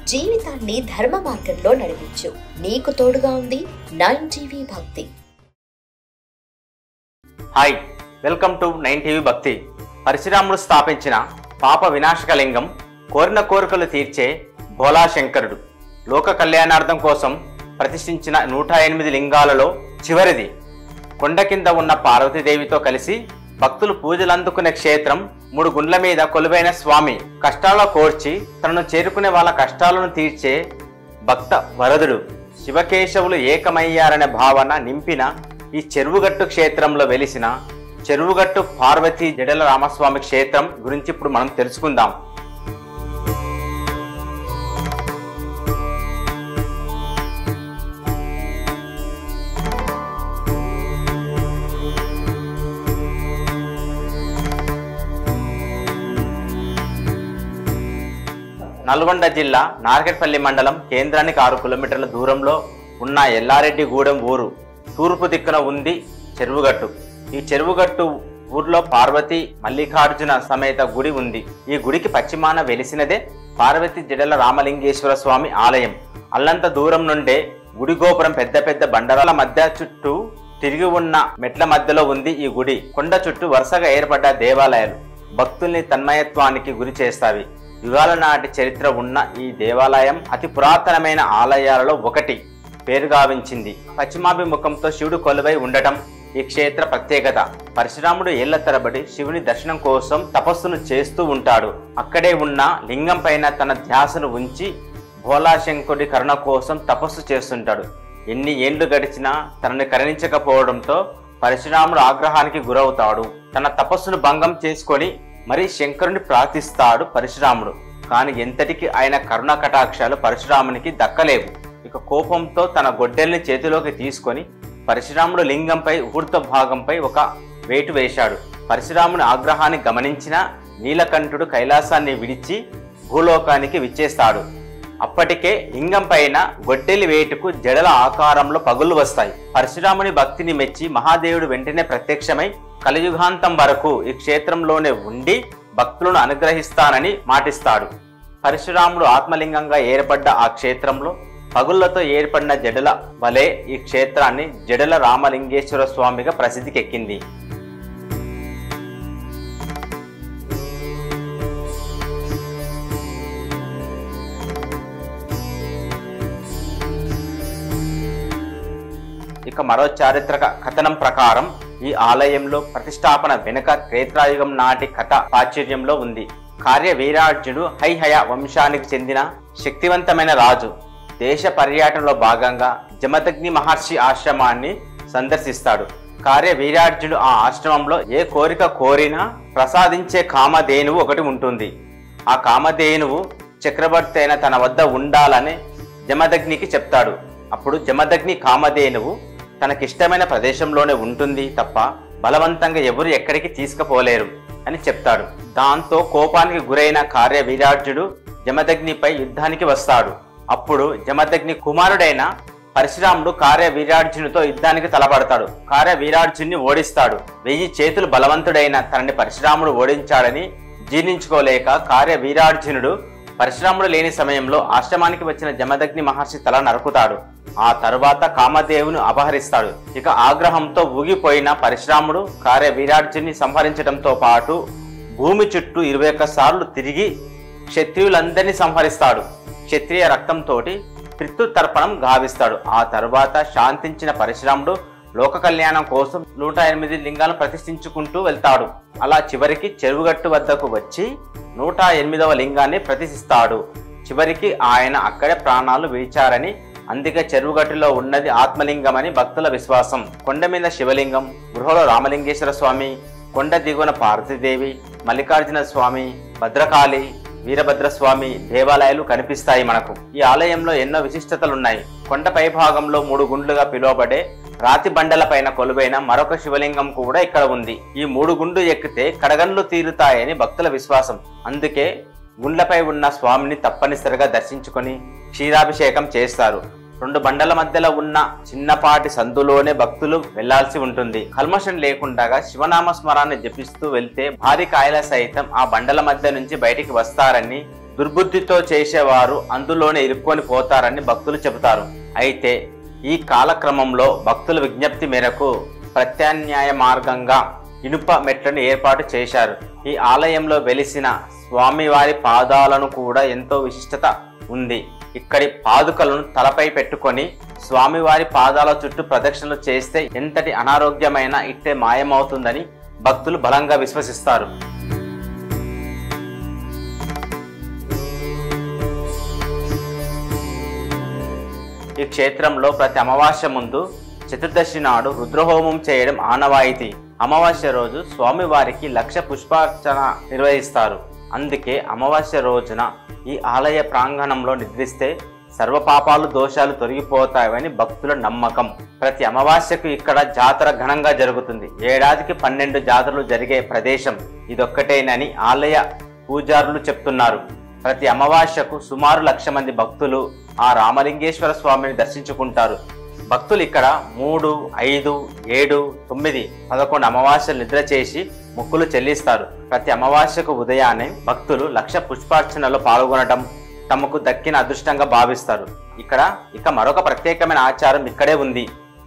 జీవితాన్ని ధర్మ మార్గంలో నడిపించు. నీకు తోడుగా ఉంది 9 టీవీ భక్తి. హాయ్, వెల్కమ్ టు 9 టీవీ భక్తి. పరశురాముడు స్థాపించిన పాప వినాశక లింగం కోరిన కోరికలు తీర్చే భోలా శంకరుడు. లోక కళ్యాణార్థం కోసం ప్రతిష్ఠించిన 108 లింగాలలో చివరిది. కొండ కింద ఉన్న పార్వతీదేవితో కలిసి భక్తులు పూజలు అందుకునే క్షేత్రం. 3 గుండ్ల మీద కొలువైన స్వామి కష్టాల్లో కోర్చి తనను చేరుకునే వాళ్ళ కష్టాలను తీర్చే భక్త వరదుడు. శివకేశవులు ఏకమయ్యారనే భావన నింపిన ఈ చెరువుగట్టు క్షేత్రంలో వెలిసిన చెరువుగట్టు పార్వతీ జడల రామస్వామి క్షేత్రం గురించి ఇప్పుడు మనం తెలుసుకుందాం. నల్గొండ జిల్లా నార్కెట్పల్లి మండలం కేంద్రానికి 6 కిలోమీటర్ల దూరంలో ఉన్న ఎల్లారెడ్డిగూడెం ఊరు తూర్పు దిక్కున ఉంది చెరువుగట్టు. ఈ చెరువుగట్టు ఊర్లో పార్వతి మల్లికార్జున సమేత గుడి ఉంది. ఈ గుడికి పశ్చిమాన వెలిసినదే పార్వతి జడల రామలింగేశ్వర స్వామి ఆలయం. అల్లంత దూరం నుండే గుడి గోపురం పెద్ద పెద్ద బండరాల మధ్య చుట్టూ తిరిగి ఉన్న మెట్ల మధ్యలో ఉంది ఈ గుడి. కొండ చుట్టూ వరుసగా ఏర్పడ్డ దేవాలయాలు భక్తుల్ని తన్మయత్వానికి గురి చేస్తాయి. యుగాల నాటి చరిత్ర ఉన్న ఈ దేవాలయం అతి పురాతనమైన ఆలయాలలో ఒకటి పేరుగావించింది. పశ్చిమాభిముఖంతో శివుడు కొలువై ఉండటం ఈ క్షేత్ర ప్రత్యేకత. పరశురాముడు ఏళ్ల తరబడి శివుని దర్శనం కోసం తపస్సును చేస్తూ ఉంటాడు. అక్కడే ఉన్న లింగం పైన తన ధ్యాసను ఉంచి భోలాశంకుడి కరుణ కోసం తపస్సు చేస్తుంటాడు. ఎన్ని ఏండ్లు గడిచినా తనని కరుణించకపోవడంతో పరశురాముడు ఆగ్రహానికి గురవుతాడు. తన తపస్సును భంగం చేసుకొని మరి శంకరుని ప్రార్థిస్తాడు పరశురాముడు. కానీ ఎంతటికి ఆయన కరుణ కటాక్షాలు పరశురామునికి దక్కలేవు. ఇక కోపంతో తన గొడ్డెల్ని చేతిలోకి తీసుకొని పరశురాముడు లింగంపై ఊర్ధ్వ భాగంపై ఒక వేటు వేశాడు. పరశురాముని ఆగ్రహాన్ని గమనించిన నీలకంఠుడు కైలాసాన్ని విడిచి భూలోకానికి విచ్చేస్తాడు. అప్పటికే లింగం పైన గొడ్డెలి వేటుకు జడల ఆకారంలో పగుళ్ళు వస్తాయి. పరశురాముని భక్తిని మెచ్చి మహాదేవుడు వెంటనే ప్రత్యక్షమై కలియుగాంతం వరకు ఈ క్షేత్రంలోనే ఉండి భక్తులను అనుగ్రహిస్తానని మాటిస్తాడు. పరశురాముడు ఆత్మలింగంగా ఏర్పడ్డ ఆ క్షేత్రంలో పగుళ్లతో ఏర్పడిన జడల వలె ఈ క్షేత్రాన్ని జడల రామలింగేశ్వర స్వామిగా ప్రసిద్ధికెక్కింది. ఇక మరో చారిత్రక కథనం ప్రకారం ఈ ఆలయంలో ప్రతిష్టాపన వెనుక త్రేతాయుగం నాటి కథ ప్రాచుర్యంలో ఉంది. కార్యవీరార్జునుడు హైహయ వంశానికి చెందిన శక్తివంతమైన రాజు. దేశ పర్యటనలో భాగంగా జమదగ్ని మహర్షి ఆశ్రమాన్ని సందర్శిస్తాడు. కార్యవీరార్జునుడు ఆ ఆశ్రమంలో ఏ కోరిక కోరినా ప్రసాదించే కామధేనువు ఒకటి ఉంటుంది. ఆ కామధేనువు చక్రవర్తి అయిన తన వద్ద ఉండాలని జమదగ్నికి చెప్తాడు. అప్పుడు జమదగ్ని కామధేనువు తనకిష్టమైన ప్రదేశంలోనే ఉంటుంది తప్ప బలవంతంగా ఎవరు ఎక్కడికి తీసుకుపోలేరు అని చెప్తాడు. దాంతో కోపానికి గురైన కార్యవీరార్జునుడు జమదగ్నిపై యుద్ధానికి వస్తాడు. అప్పుడు జమదగ్ని కుమారుడైన పరశురాముడు కార్యవీరార్జునుడితో యుద్ధానికి తలపడతాడు. కార్యవీరార్జునుడిని ఓడిస్తాడు. 1000 చేతులు బలవంతుడైన తనని పరశురాముడు ఓడించాడని జీర్ణించుకోలేక కార్యవీరార్జునుడు పరశురాముడు లేని సమయంలో ఆశ్రమానికి వచ్చిన జమదగ్ని మహర్షి తల నరుకుతాడు. ఆ తరువాత కామదేవుని అపహరిస్తాడు. ఇక ఆగ్రహంతో ఊగిపోయిన పరశురాముడు కార్యవీరార్జునుడిని సంహరించడంతో పాటు భూమి చుట్టూ 21 సార్లు తిరిగి క్షత్రియులందరినీ సంహరిస్తాడు. క్షత్రియ రక్తంతో పితృతర్పణం గావిస్తాడు. ఆ తరువాత శాంతించిన పరశురాముడు లోక కళ్యాణం కోసం 108 లింగాలను ప్రతిష్ఠించుకుంటూ వెళ్తాడు. అలా చివరికి చెరువుగట్టు వద్దకు వచ్చి 108వ లింగాన్ని ప్రతిష్ఠిస్తాడు. చివరికి ఆయన అక్కడే ప్రాణాలు విడిచారని, అందుకే చెరువుగట్టులో ఉన్నది ఆత్మలింగమని భక్తుల విశ్వాసం. కొండ మీద శివలింగం, గృహలో రామలింగేశ్వర స్వామి, కొండ దిగువన పార్వతీదేవి, మల్లికార్జున స్వామి, భద్రకాళి, వీరభద్రస్వామి దేవాలయాలు కనిపిస్తాయి మనకు. ఈ ఆలయంలో ఎన్నో విశిష్టతలున్నాయి. కొండ పై భాగంలో 3 గుండ్లుగా పిలువబడే రాతి బండల పైన కొలువైన మరొక శివలింగం కూడా ఇక్కడ ఉంది. ఈ 3 గుండు ఎక్కితే కడగండ్లు తీరుతాయని భక్తుల విశ్వాసం. అందుకే గుండ్లపై ఉన్న స్వామిని తప్పనిసరిగా దర్శించుకొని క్షీరాభిషేకం చేస్తారు. 2 బండల మధ్యలో ఉన్న చిన్నపాటి సందులోనే భక్తులు వెళ్లాల్సి ఉంటుంది. కల్మషం లేకుండా శివనామ స్మరాన్ని జపిస్తూ వెళ్తే భారీ కాయల సైతం ఆ బండల మధ్య నుంచి బయటికి వస్తారని దుర్బుద్ధితో చేసేవారు అందులోనే ఇరుక్కొని పోతారని భక్తులు చెబుతారు. అయితే ఈ కాలక్రమంలో భక్తుల విజ్ఞప్తి మేరకు ప్రత్యామ్నాయ మార్గంగా ఇనుప మెట్లను ఏర్పాటు చేశారు. ఈ ఆలయంలో వెలిసిన స్వామివారి పాదాలను కూడా ఎంతో విశిష్టత ఉంది. ఇక్కడి పాదుకలను తలపై పెట్టుకొని స్వామివారి పాదాల చుట్టూ ప్రదక్షిణలు చేస్తే ఎంతటి అనారోగ్యమైన ఇట్టే మాయమవుతుందని భక్తులు బలంగా విశ్వసిస్తారు. ఈ క్షేత్రంలో ప్రతి అమావాస్య ముందు చతుర్దశి నాడు రుద్రహోమం చేయడం ఆనవాయితీ. అమావాస్య రోజు స్వామివారికి 1,00,000 పుష్పార్చన నిర్వహిస్తారు. అందుకే అమావాస్య రోజున ఈ ఆలయ ప్రాంగణంలో నిద్రిస్తే సర్వపాపాలు దోషాలు తొలగిపోతాయని భక్తుల నమ్మకం. ప్రతి అమావాస్యకు ఇక్కడ జాతర ఘనంగా జరుగుతుంది. ఏడాదికి 12 జాతరలు జరిగే ప్రదేశం ఇదొక్కటేనని ఆలయ పూజారులు చెప్తున్నారు. ప్రతి అమావాస్యకు సుమారు 1,00,000 మంది భక్తులు ఆ రామలింగేశ్వర స్వామిని దర్శించుకుంటారు. భక్తులు ఇక్కడ 3, 5, 7, 9, 11 అమావాస్యలు నిద్ర చేసి మొక్కులు చెల్లిస్తారు. ప్రతి అమావాస్యకు ఉదయాన్నే భక్తులు 1,00,000 పుష్పార్చనలో పాల్గొనడం తమకు దక్కిన అదృష్టంగా భావిస్తారు. ఇక మరొక ప్రత్యేకమైన ఆచారం ఇక్కడే ఉంది.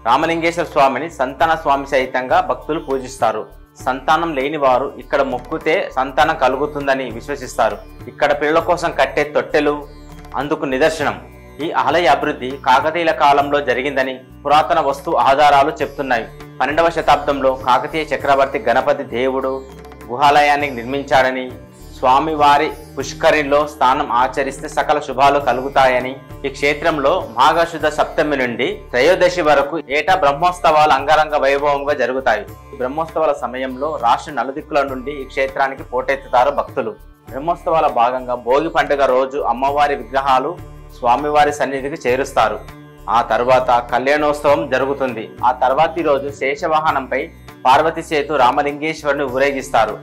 రామలింగేశ్వర స్వామిని సంతాన స్వామి సైతంగా భక్తులు పూజిస్తారు. సంతానం లేని వారు ఇక్కడ మొక్కుతే సంతానం కలుగుతుందని విశ్వసిస్తారు. ఇక్కడ పిల్లల కోసం కట్టే తొట్టెలు అందుకు నిదర్శనం. ఈ ఆలయ అభివృద్ధి కాకతీయుల కాలంలో జరిగిందని పురాతన వస్తు ఆధారాలు చెప్తున్నాయి. 12వ శతాబ్దంలో కాకతీయ చక్రవర్తి గణపతి దేవుడు గుహాలయాన్ని నిర్మించాడని, స్వామివారి పుష్కరిణిలో స్నానం ఆచరిస్తే సకల శుభాలు కలుగుతాయని, ఈ క్షేత్రంలో మాఘశుద్ధ సప్తమి నుండి త్రయోదశి వరకు ఏటా బ్రహ్మోత్సవాలు అంగరంగ వైభవంగా జరుగుతాయి. ఈ బ్రహ్మోత్సవాల సమయంలో రాష్ట్ర నలుదిక్కుల నుండి ఈ క్షేత్రానికి పోటెత్తుతారు భక్తులు. బ్రహ్మోత్సవాల భాగంగా భోగి పండుగ రోజు అమ్మవారి విగ్రహాలు స్వామివారి సన్నిధికి చేరుస్తారు. ఆ తర్వాత కళ్యాణోత్సవం జరుగుతుంది. ఆ తర్వాతి రోజు శేషవాహనంపై పార్వతీ సేతు రామలింగేశ్వరుని ఊరేగిస్తారు.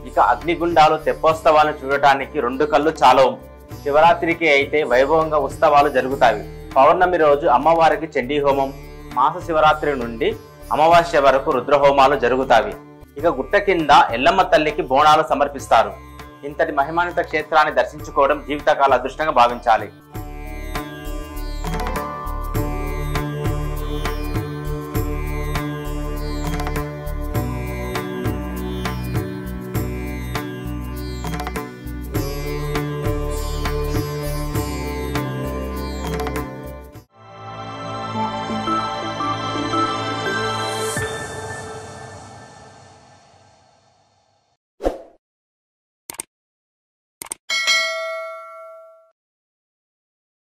ఇక అగ్నిగుండాలు తెప్పోత్సవాలను చూడటానికి 2 కళ్ళు చాలవు. శివరాత్రికి అయితే వైభవంగా ఉత్సవాలు జరుగుతాయి. పౌర్ణమి రోజు అమ్మవారికి చండీ హోమం, మాస శివరాత్రి నుండి అమావాస్య వరకు రుద్రహోమాలు జరుగుతాయి. ఇక గుట్ట కింద ఎల్లమ్మ తల్లికి బోనాలు సమర్పిస్తారు. ఇంతటి మహిమాన్విత క్షేత్రాన్ని దర్శించుకోవడం జీవితకాల అదృష్టంగా భావించాలి.